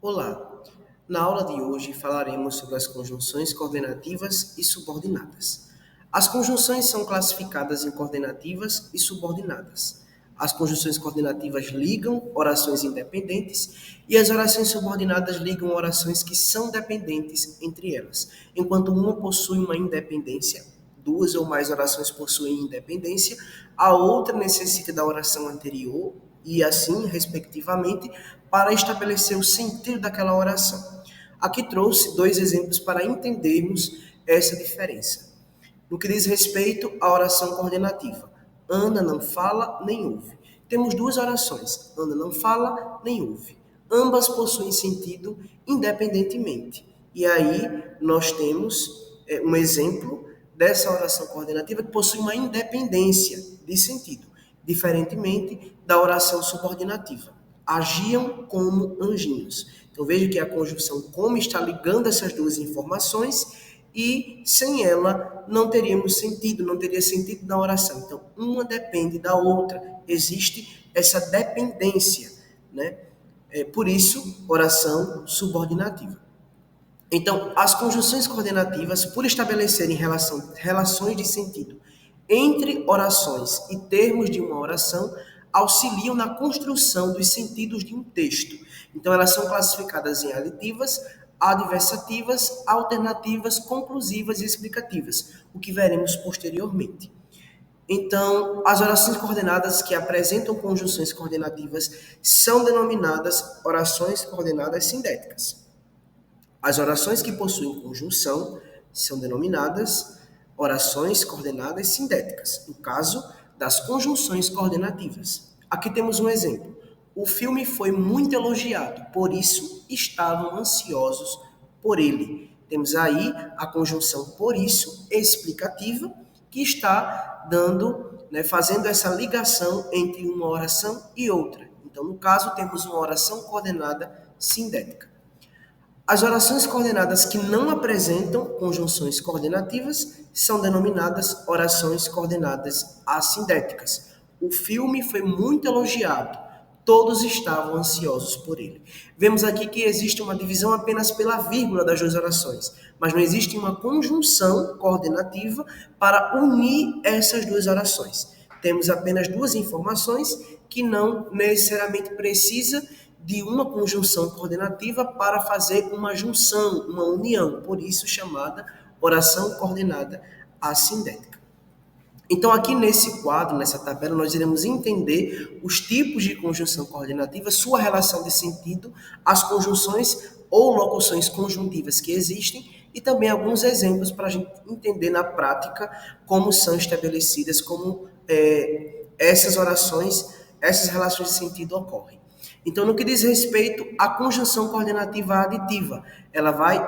Olá! Na aula de hoje falaremos sobre as conjunções coordenativas e subordinadas. As conjunções são classificadas em coordenativas e subordinadas. As conjunções coordenativas ligam orações independentes e as orações subordinadas ligam orações que são dependentes entre elas. Enquanto uma possui uma independência, duas ou mais orações possuem independência, a outra necessita da oração anterior e assim, respectivamente, para estabelecer o sentido daquela oração. Aqui trouxe dois exemplos para entendermos essa diferença. No que diz respeito à oração coordenativa, Ana não fala nem ouve. Temos duas orações, Ana não fala nem ouve. Ambas possuem sentido independentemente. E aí nós temos um exemplo dessa oração coordenativa que possui uma independência de sentido, diferentemente da oração subordinativa. Agiam como anjinhos. Então veja que a conjunção como está ligando essas duas informações e sem ela não teríamos sentido, não teria sentido na oração. Então uma depende da outra, existe essa dependência, né? Por isso, oração subordinativa. Então, as conjunções coordenativas, por estabelecerem relações de sentido entre orações e termos de uma oração, auxiliam na construção dos sentidos de um texto. Então, elas são classificadas em aditivas, adversativas, alternativas, conclusivas e explicativas, o que veremos posteriormente. Então, as orações coordenadas que apresentam conjunções coordenativas são denominadas orações coordenadas sindéticas. As orações que possuem conjunção são denominadas orações coordenadas sindéticas, no caso das conjunções coordenativas. Aqui temos um exemplo. O filme foi muito elogiado, por isso estavam ansiosos por ele. Temos aí a conjunção por isso explicativa, que está fazendo essa ligação entre uma oração e outra. Então, no caso, temos uma oração coordenada sindética. As orações coordenadas que não apresentam conjunções coordenativas são denominadas orações coordenadas assindéticas. O filme foi muito elogiado, todos estavam ansiosos por ele. Vemos aqui que existe uma divisão apenas pela vírgula das duas orações, mas não existe uma conjunção coordenativa para unir essas duas orações. Temos apenas duas informações que não necessariamente precisa de uma conjunção coordenativa para fazer uma junção, uma união, por isso chamada oração coordenada assindética. Então, aqui nesse quadro, nessa tabela, nós iremos entender os tipos de conjunção coordenativa, sua relação de sentido, as conjunções ou locuções conjuntivas que existem e também alguns exemplos para a gente entender na prática como são estabelecidas, como essas orações, essas relações de sentido ocorrem. Então, no que diz respeito à conjunção coordenativa aditiva, ela vai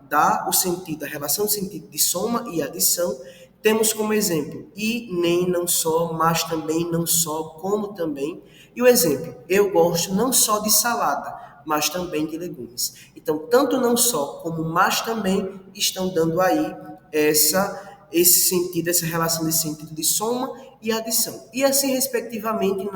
dar o sentido, a relação de sentido de soma e adição. Temos como exemplo, e, nem, não só, mas também, não só, como também. E o exemplo, eu gosto não só de salada, mas também de legumes. Então, tanto não só como mas também estão dando aí esse sentido, essa relação de sentido de soma e adição. E assim, respectivamente,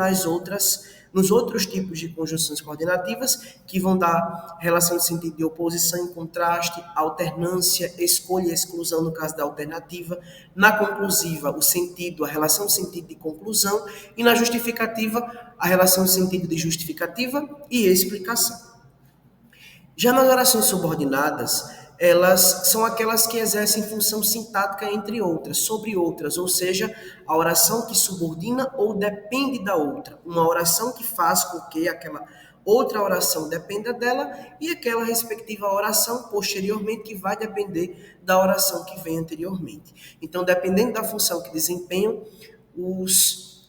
nos outros tipos de conjunções coordenativas, que vão dar relação de sentido de oposição e contraste, alternância, escolha e exclusão no caso da alternativa, na conclusiva, o sentido, a relação de sentido de conclusão, e na justificativa, a relação de sentido de justificativa e explicação. Já nas orações subordinadas, elas são aquelas que exercem função sintática entre outras, sobre outras, ou seja, a oração que subordina ou depende da outra, uma oração que faz com que aquela outra oração dependa dela e aquela respectiva oração posteriormente que vai depender da oração que vem anteriormente. Então, dependendo da função que desempenham, os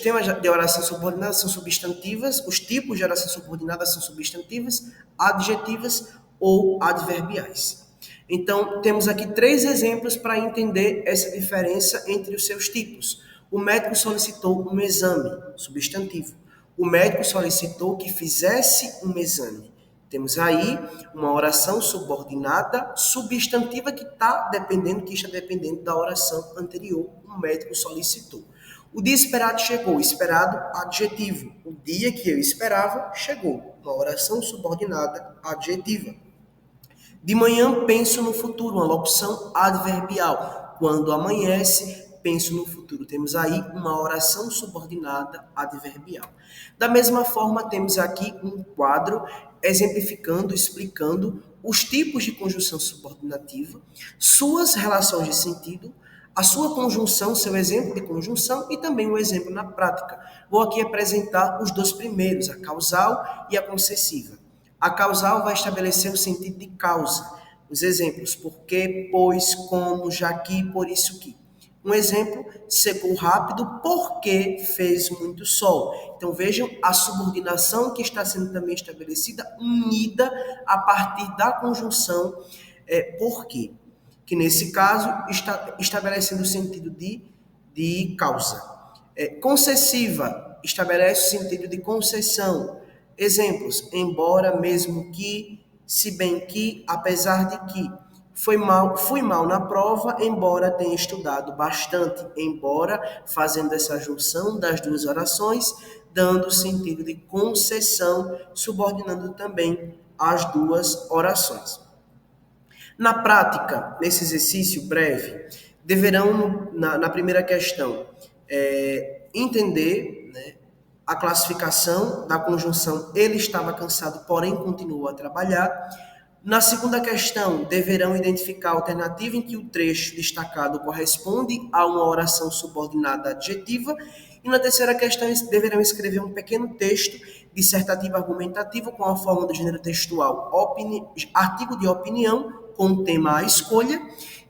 temas de oração subordinada são substantivas, os tipos de oração subordinada são substantivas, adjetivas ou adverbiais. Então, temos aqui 3 exemplos para entender essa diferença entre os seus tipos. O médico solicitou um exame, substantivo. O médico solicitou que fizesse um exame. Temos aí uma oração subordinada, substantiva, que está dependendo da oração anterior, o médico solicitou. O dia esperado chegou, esperado, adjetivo. O dia que eu esperava chegou, uma oração subordinada adjetiva. De manhã, penso no futuro, uma locução adverbial. Quando amanhece, penso no futuro. Temos aí uma oração subordinada adverbial. Da mesma forma, temos aqui um quadro exemplificando, explicando os tipos de conjunção subordinativa, suas relações de sentido, a sua conjunção, seu exemplo de conjunção e também um exemplo na prática. Vou aqui apresentar os dois primeiros, a causal e a concessiva. A causal vai estabelecer o sentido de causa. Os exemplos, porque, pois, como, já que, por isso que. Um exemplo, secou rápido porque fez muito sol. Então vejam a subordinação que está sendo também estabelecida, unida a partir da conjunção porque, que nesse caso está estabelecendo o sentido de causa. Concessiva estabelece o sentido de concessão. Exemplos, embora, mesmo que, se bem que, apesar de que. Fui mal na prova, embora tenha estudado bastante, embora fazendo essa junção das duas orações, dando o sentido de concessão, subordinando também as duas orações. Na prática, nesse exercício breve, deverão, na primeira questão, entender, né, a classificação da conjunção ele estava cansado, porém continuou a trabalhar. Na segunda questão, deverão identificar a alternativa em que o trecho destacado corresponde a uma oração subordinada adjetiva. E na terceira questão, deverão escrever um pequeno texto dissertativo argumentativo com a forma do gênero textual artigo de opinião, com o tema à escolha,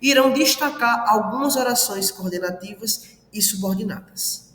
e irão destacar algumas orações coordenativas e subordinadas.